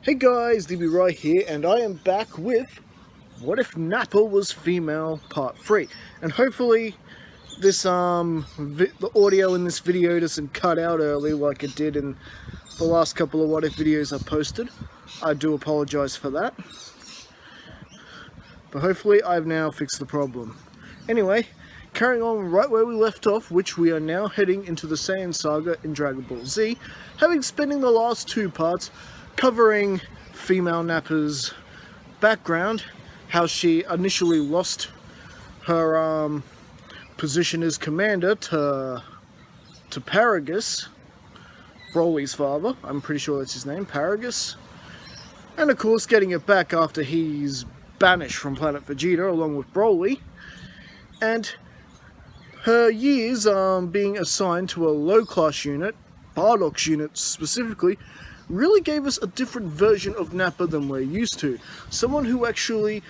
Hey guys, DB Right here, and I am back with What If Nappa Was Female Part 3. And hopefully this the audio in this video doesn't cut out early like it did in the last couple of What If videos I posted. I do apologize for that. But hopefully I've now fixed the problem. Anyway, carrying on right where we left off, which we are now heading into the Saiyan saga in Dragon Ball Z, having spending the last two parts covering female Nappa's background, how she initially lost her position as commander to Paragus, Broly's father. I'm pretty sure that's his name, Paragus. And of course getting it back after he's banished from planet Vegeta along with Broly. And her years being assigned to a low-class unit, Bardock's unit specifically, really gave us a different version of Nappa than we're used to. Someone who actually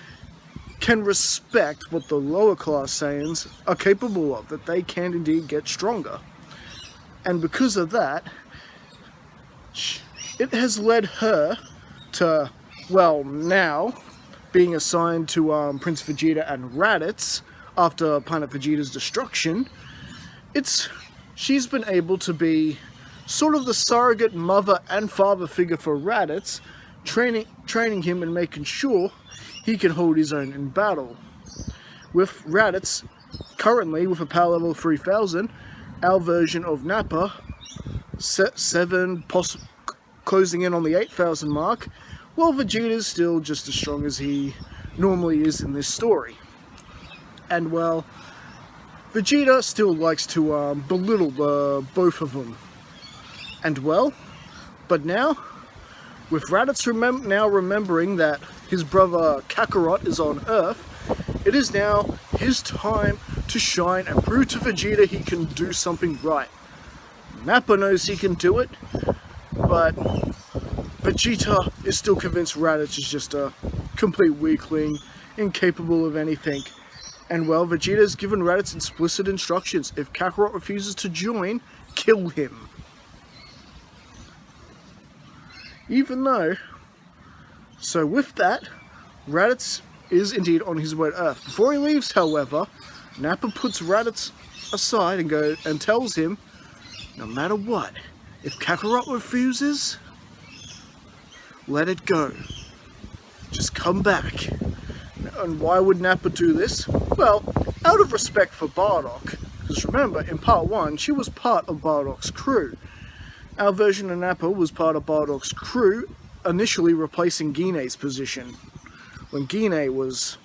can respect what the lower class Saiyans are capable of, that they can indeed get stronger. And because of that, it has led her to, well, now being assigned to Prince Vegeta and Raditz after Planet Vegeta's destruction. She's been able to be sort of the surrogate mother and father figure for Raditz, training him and making sure he can hold his own in battle. With Raditz currently with a power level of 3000, our version of Nappa, 7, closing in on the 8000 mark, while Vegeta's still just as strong as he normally is in this story. And well, Vegeta still likes to belittle both of them. And well, but now, with Raditz remembering that his brother Kakarot is on Earth, it is now his time to shine and prove to Vegeta he can do something right. Nappa knows he can do it, but Vegeta is still convinced Raditz is just a complete weakling, incapable of anything. And well, Vegeta has given Raditz explicit instructions: if Kakarot refuses to join, kill him. Even though, so with that, Raditz is indeed on his way to Earth. Before he leaves, however, Nappa puts Raditz aside and tells him, no matter what, if Kakarot refuses, let it go. Just come back. And why would Nappa do this? Well, out of respect for Bardock. Because remember, in part 1, she was part of Bardock's crew. Our version of Nappa was part of Bardock's crew, initially replacing Guinea's position, when Guinea was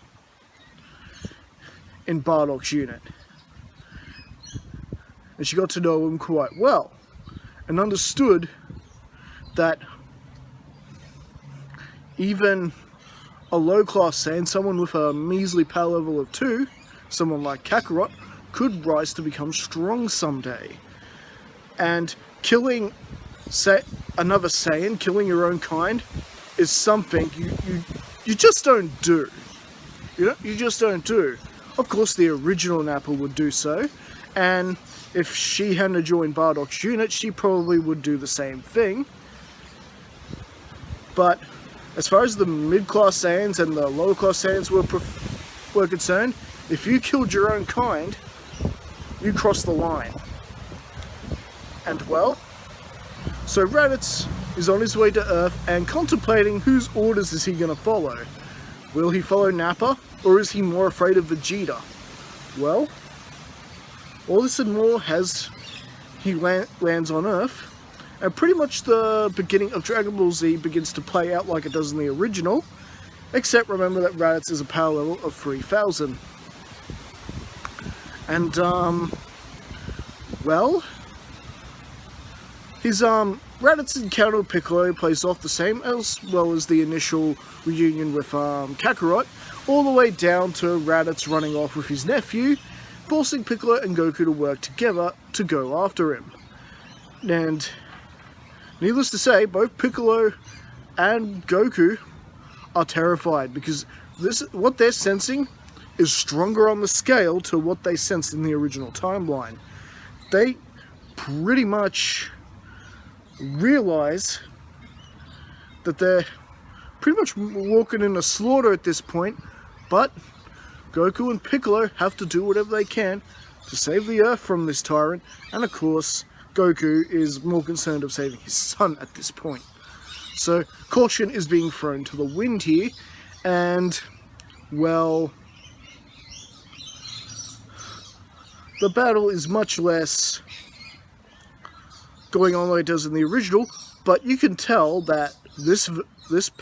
in Bardock's unit. And she got to know him quite well, and understood that even a low-class Saiyan, someone with a measly power level of 2, someone like Kakarot, could rise to become strong someday. And killing another Saiyan, killing your own kind, is something you just don't do. You just don't do. Of course, the original Nappa would do so, and if she hadn't joined Bardock's unit, she probably would do the same thing. But as far as the mid-class Saiyans and the lower-class Saiyans were concerned, if you killed your own kind, you crossed the line. And well, so Raditz is on his way to Earth and contemplating whose orders is he going to follow. Will he follow Nappa, or is he more afraid of Vegeta? Well, all this and more as he lands on Earth, and pretty much the beginning of Dragon Ball Z begins to play out like it does in the original, except remember that Raditz is a power level of 3000. And, well, his Raditz's encounter with Piccolo plays off the same as well as the initial reunion with Kakarot, all the way down to Raditz running off with his nephew, forcing Piccolo and Goku to work together to go after him. And needless to say, both Piccolo and Goku are terrified, because what they're sensing is stronger on the scale to what they sensed in the original timeline. They pretty much realize that pretty much walking in a slaughter at this point, but Goku and Piccolo have to do whatever they can to save the Earth from this tyrant, and of course, Goku is more concerned of saving his son at this point. So, caution is being thrown to the wind here, and, well, the battle is much less going on like it does in the original, but you can tell that this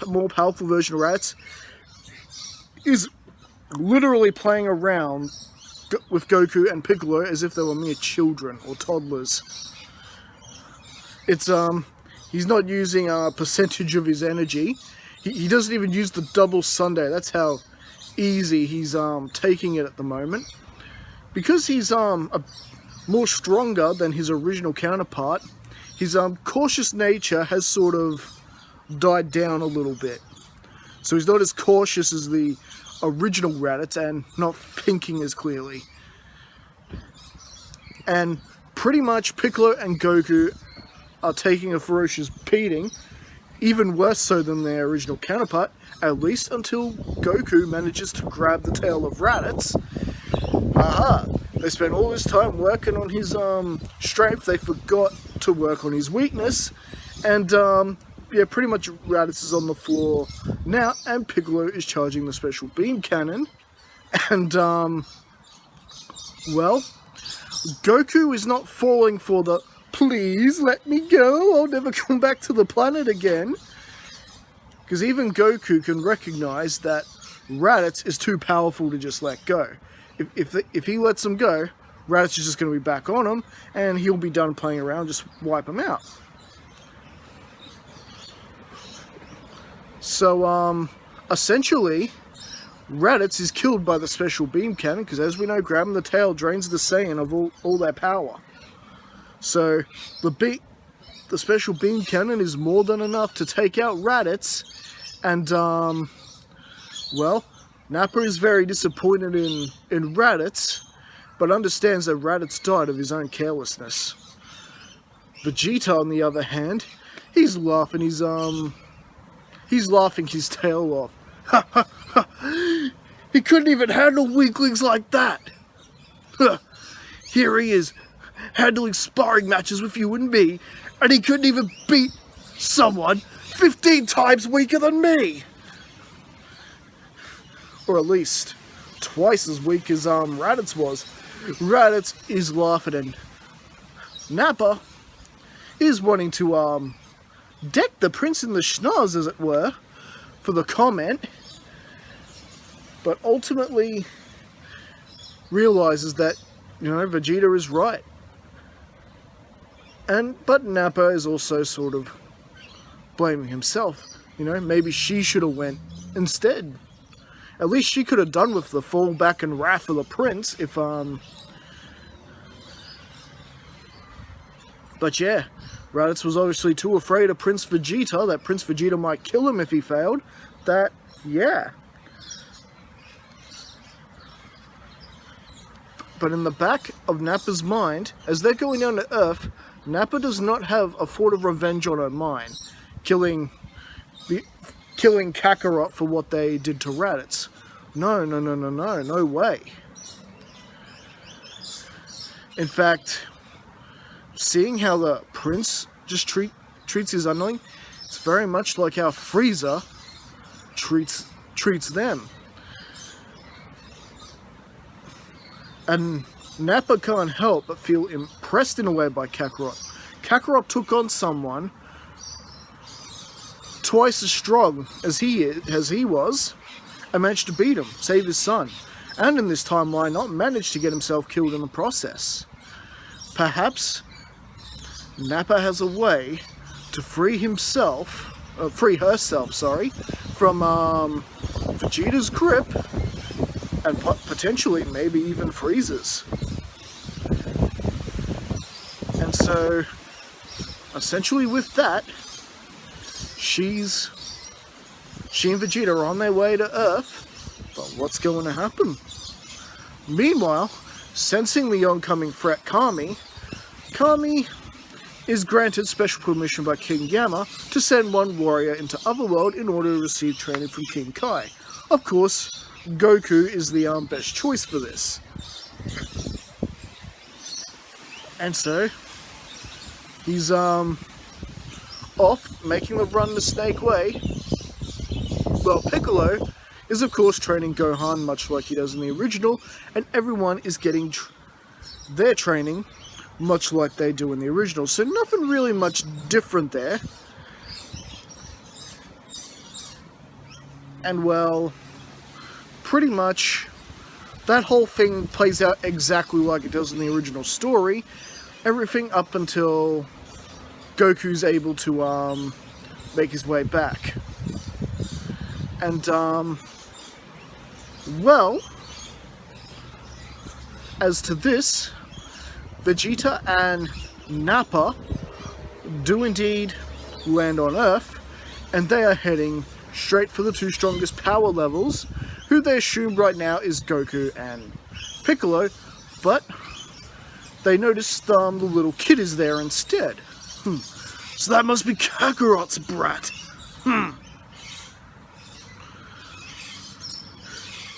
more powerful version of Raditz is literally playing around with Goku and Piccolo as if they were mere children or toddlers. It's he's not using a percentage of his energy. He doesn't even use the double Sunday. That's how easy he's taking it at the moment. Because he's more stronger than his original counterpart, his cautious nature has sort of died down a little bit. So he's not as cautious as the original Raditz and not thinking as clearly. And pretty much Piccolo and Goku are taking a ferocious beating, even worse so than their original counterpart, at least until Goku manages to grab the tail of Raditz. Aha! They spent all this time working on his strength, they forgot to work on his weakness, and yeah, pretty much Raditz is on the floor now, and Piccolo is charging the special beam cannon, and well, Goku is not falling for the "please let me go, I'll never come back to the planet again," because even Goku can recognize that Raditz is too powerful to just let go. If he lets him go, Raditz is just going to be back on him, and he'll be done playing around, just wipe him out. So, essentially, Raditz is killed by the special beam cannon, because as we know, grabbing the tail drains the Saiyan of all their power. So, the special beam cannon is more than enough to take out Raditz, and, well, Nappa is very disappointed in Raditz, but understands that Raditz died of his own carelessness. Vegeta, on the other hand, he's laughing his tail off. Ha ha ha! He couldn't even handle weaklings like that! Here he is, handling sparring matches with you and me, and he couldn't even beat someone 15 times weaker than me! Or at least twice as weak as Raditz was. Raditz is laughing, and Nappa is wanting to deck the prince in the schnoz, as it were, for the comment, but ultimately realizes that, you know, Vegeta is right. But Nappa is also sort of blaming himself. You know, maybe she should have went instead. At least she could have done with the fallback and wrath of the prince if, But yeah, Raditz was obviously too afraid of Prince Vegeta, that Prince Vegeta might kill him if he failed, that, yeah. But in the back of Nappa's mind, as they're going down to Earth, Nappa does not have a thought of revenge on her mind, killing Kakarot for what they did to Raditz. No way. In fact, seeing how the prince just treats his underling, it's very much like how Frieza treats them. And Nappa can't help but feel impressed in a way by Kakarot. Kakarot took on someone twice as strong as he was, and managed to beat him, save his son, and in this timeline not managed to get himself killed in the process. Perhaps Nappa has a way to free herself, from Vegeta's grip, and potentially maybe even Frieza's. And so, essentially with that, she and Vegeta are on their way to Earth, but what's going to happen? Meanwhile, sensing the oncoming threat, Kami is granted special permission by King Gamma to send one warrior into Otherworld in order to receive training from King Kai. Of course, Goku is the best choice for this. And so, he's off, making the run the Snake Way. Well, Piccolo is of course training Gohan much like he does in the original, and everyone is getting their training much like they do in the original, so nothing really much different there. And well, pretty much that whole thing plays out exactly like it does in the original story. Everything up until Goku's able to make his way back. And well, as to this, Vegeta and Nappa do indeed land on Earth, and they are heading straight for the two strongest power levels, who they assume right now is Goku and Piccolo, but they notice the little kid is there instead. So that must be Kakarot's brat.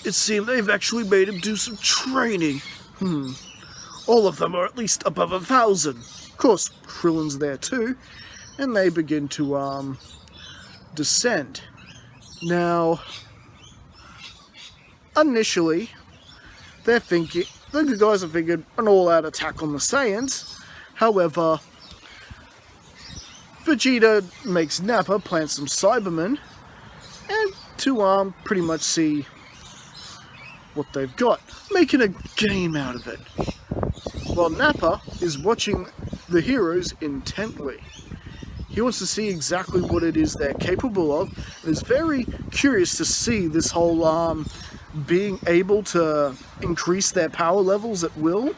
It seems they've actually made him do some training. All of them are at least above 1,000. Of course, Krillin's there too, and they begin to descend. Now, initially, the good guys are thinking an all-out attack on the Saiyans. However, Vegeta makes Nappa plant some Cybermen, and to pretty much see what they've got, making a game out of it. While Nappa is watching the heroes intently. He wants to see exactly what it is they're capable of, and is very curious to see this whole being able to increase their power levels at will.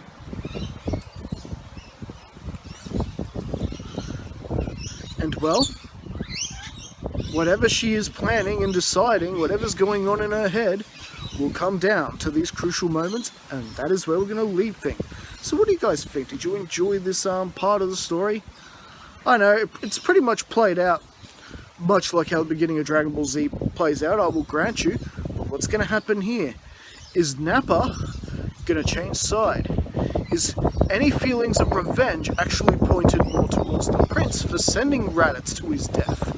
And well, whatever she is planning and deciding, whatever's going on in her head, will come down to these crucial moments, and that is where we're going to leave things. So what do you guys think? Did you enjoy this part of the story? I know, it's pretty much played out much like how the beginning of Dragon Ball Z plays out, I will grant you. But what's going to happen here? Is Nappa going to change side? Is any feelings of revenge actually pointed more towards the Prince for sending Raditz to his death?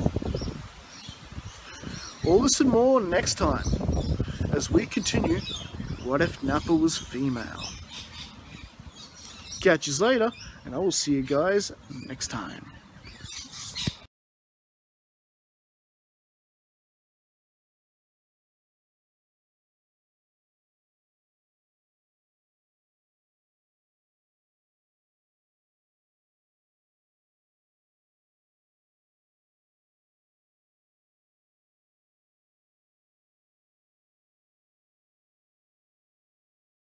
All this and more next time, as we continue, What If Nappa Was Female? Catch you later, and I will see you guys next time.